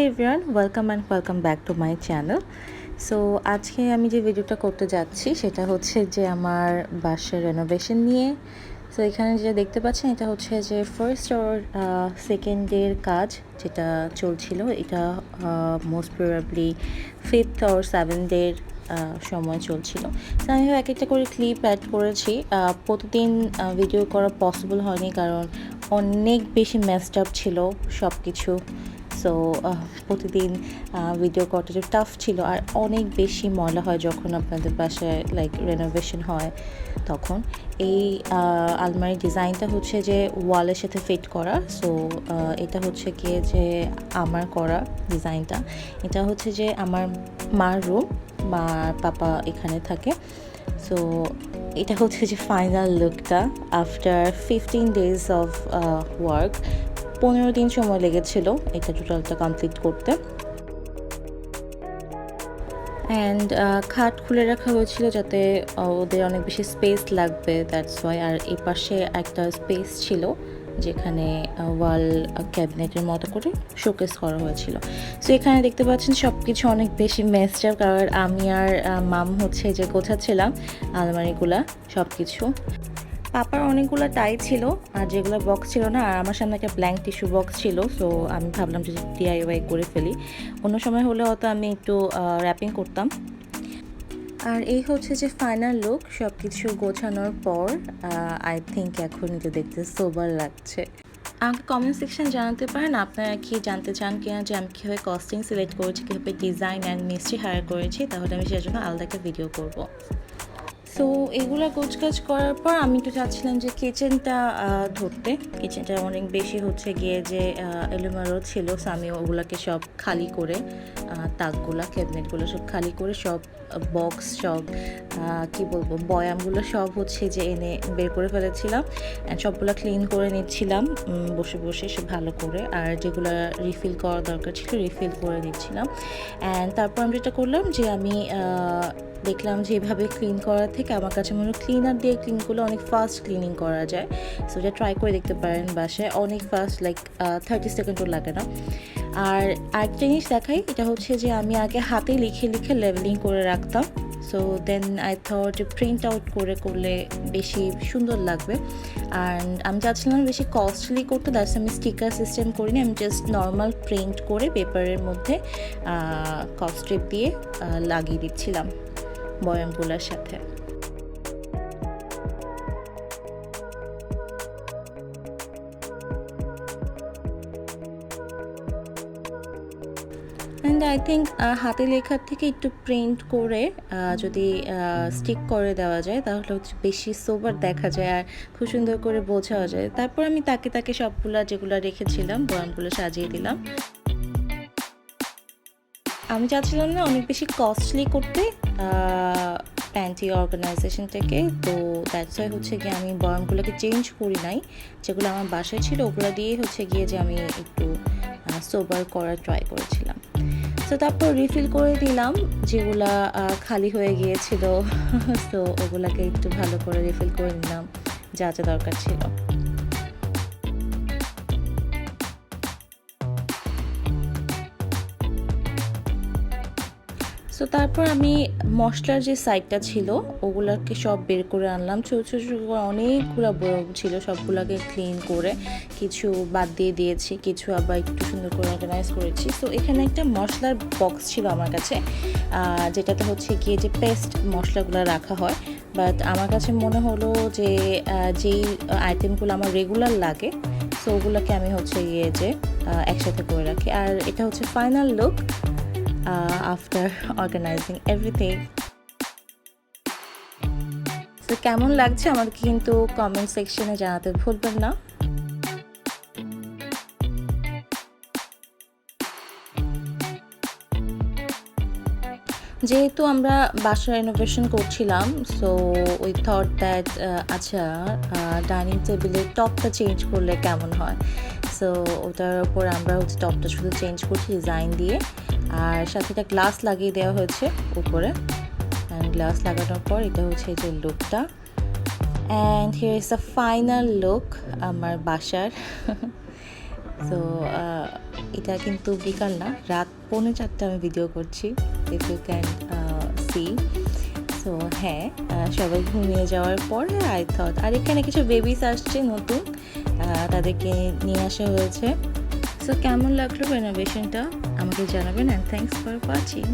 Everyone, welcome back to my channel. So আজকে আমি যে ভিডিওটা করতে যাচ্ছি সেটা হচ্ছে যে আমার বাসার রেনোভেশন নিয়ে। সো এখানে যেটা দেখতে পাচ্ছেন এটা হচ্ছে যে ফার্স্ট অর সেকেন্ডের কাজ যেটা চলছিল। এটা মোস্ট প্রবাবলি ফিফথ অর সেভেন্থের সময় চলছিল। তো আমি এক একটা করে ক্লিপ অ্যাড করেছি। প্রতিদিন ভিডিও করা পসিবল হয়নি কারণ অনেক বেশি মেসড আপ ছিল সব কিছু। সো প্রতিদিন ভিডিও করাটা যে টাফ ছিল, আর অনেক বেশি ময়লা হয় যখন আপনাদের বাসায় লাইক রেনোভেশন হয় তখন। এই আলমারির ডিজাইনটা হচ্ছে যে ওয়ালের সাথে ফিট করা। সো এটা হচ্ছে গিয়ে যে আমার করা ডিজাইনটা। এটা হচ্ছে যে আমার মার রুম, মা পাপা এখানে থাকে। সো এটা হচ্ছে যে ফাইনাল লুকটা আফটার 15 days অফ ওয়ার্ক। 15 দিন সময় লেগেছিল এটা টোটালটা কমপ্লিট করতে। অ্যান্ড খাট খুলে রাখা হয়েছিল যাতে ওদের অনেক বেশি স্পেস লাগবে, দ্যাটস ওয়াই। আর এই পাশে একটা স্পেস ছিল যেখানে ওয়াল ক্যাবিনেটের মতো করে শোকেস করা হয়েছিল। সো এখানে দেখতে পাচ্ছেন সব কিছু অনেক বেশি মেসড আপ, কারণ আমি আর মাম হচ্ছে যে গোছাচ্ছিলাম আলমারিগুলা সব কিছু। পাপার অনেকগুলো টাই ছিল আর যেগুলো বক্স ছিল না, আর আমার সামনে একটা ব্ল্যাঙ্ক টিস্যু বক্স ছিল। সো আমি ভাবলাম যে ডিআইওয়াই করে ফেলি। অন্য সময় হলে হয়তো আমি একটু র্যাপিং করতাম। আর এই হচ্ছে যে ফাইনাল লুক সব কিছু গোছানোর পর। আই থিঙ্ক এখন এটা দেখতে সোবার লাগছে। আমাকে কমেন্ট সেকশন জানাতে পারেন আপনারা কি জানতে চান কিনা যে আমি কীভাবে কস্টিং সিলেক্ট করেছি, কীভাবে ডিজাইন অ্যান্ড মিস্ত্রি হায়ার করেছি, তাহলে আমি সেটার জন্য আলাদা একটা ভিডিও করব। সো এগুলো গোছগাছ করার পর আমি একটু চাচ্ছিলাম যে কিচেনটা ধরতে। কিচেনটা অনেক বেশি হচ্ছে গিয়ে যে এলোমেলো ছিল। সো আমি ওগুলোকে সব খালি করে, তাকগুলা ক্যাবিনেটগুলো সব খালি করে, সব বক্স সব কি বলবো বয়ামগুলো সব হচ্ছে যে এনে বের করে ফেলেছিলাম। অ্যান্ড সবগুলো ক্লিন করে নিচ্ছিলাম বসে বসে সব ভালো করে। আর যেগুলো রিফিল করা দরকার ছিল রিফিল করে নিচ্ছিলাম। অ্যান্ড তারপর আমি যেটা করলাম যে আমি দেখলাম যে এভাবে ক্লিন করার থেকে আমার কাছে মনে হয় ক্লিনার দিয়ে ক্লিন করলে অনেক ফাস্ট ক্লিনিং করা যায়। সো এটা ট্রাই করে দেখতে পারেন বাসায়, অনেক ফাস্ট, লাইক 30 সেকেন্ডও লাগে না। আর আরেকটা জিনিস দেখাই, এটা হচ্ছে যে আমি আগে হাতে লিখে লিখে লেভেলিং করে রাখতাম। সো দেন আই থট যে প্রিন্ট আউট করে করলে বেশি সুন্দর লাগবে। আর আমি চাচ্ছিলাম বেশি কস্টলি করতে, দ্যাটস আমি স্টিকার সিস্টেম করিনি, আমি জাস্ট নর্মাল প্রিন্ট করে পেপারের মধ্যে কস্ট্রিপ দিয়ে লাগিয়ে দিচ্ছিলাম বয়ামগুলোর সাথে। অ্যান্ড আই থিঙ্ক হাতে লেখার থেকে একটু প্রিন্ট করে যদি স্টিক করে দেওয়া যায় তাহলে হচ্ছে বেশি সোবার দেখা যায় আর খুব সুন্দর করে বোঝাও যায়। তারপর আমি তাকে তাকে সবগুলো যেগুলো রেখেছিলাম বয়ামগুলো সাজিয়ে দিলাম। আমি চাচ্ছিলাম না অনেক বেশি কস্টলি করতে প্যান্টি অর্গানাইজেশন থেকে। তো দ্যাটস ওয়াই হচ্ছে গিয়ে আমি বয়ামগুলোকে চেঞ্জ করি নাই, যেগুলো আমার বাসায় ছিল ওগুলো দিয়েই হচ্ছে গিয়ে যে আমি একটু সোবার করার ট্রাই করেছিলাম। তো তারপর রিফিল করে দিলাম যেগুলা খালি হয়ে গিয়েছিল। তো ওগুলাকে একটু ভালো করে রিফিল করে নিলাম যা যা দরকার ছিল। সো তারপর আমি মশলার যে সাইডটা ছিল ওগুলোকে সব বের করে আনলাম। ছোটো ছোটো করে অনেকগুলো বরফ ছিল, সবগুলোকে ক্লিন করে কিছু বাদ দিয়ে দিয়েছি, কিছু আবার একটু সুন্দর করে অর্গানাইজ করেছি। সো এখানে একটা মশলার বক্স ছিল আমার কাছে, যেটাতে হচ্ছে গিয়ে যে পেস্ট মশলাগুলো রাখা হয়। বাট আমার কাছে মনে হলো যে যেই আইটেমগুলো আমার রেগুলার লাগে সো ওগুলোকে আমি হচ্ছে গিয়ে যে একসাথে করে রাখি। আর এটা হচ্ছে final look after organizing everything. তো কেমন লাগছে আমাকে কিন্তু কমেন্ট সেকশনে জানাতে ভুলবেন না। যেহেতু আমরা বাসা রেনোভেশন করছিলাম সো উই থট দ্যাট আচ্ছা ডাইনিং টেবিলের টপটা চেঞ্জ করলে কেমন হয়। সো ওটার উপর আমরা হচ্ছে টপটা শুধু চেঞ্জ করছি ডিজাইন দিয়ে, আর সাথে একটা গ্লাস লাগিয়ে দেওয়া হয়েছে উপরে। অ্যান্ড গ্লাস লাগানোর পর এটা হচ্ছে যে লুকটা। And here is the final look আমার বাসার। সো এটা কিন্তু বিকাল না, রাত 3:45 আমি ভিডিও করছি, if you can see. So হ্যাঁ, সবাই ঘুমিয়ে যাওয়ার পরে আই থট, আর এখানে কিছু বেবিস আসছে নতুন, তাদেরকে নিয়ে আসা হয়েছে। সো কেমন লাগলো রেনোভেশনটা আমাকে জানাবেন, অ্যান্ড থ্যাংকস ফর ওয়াচিং।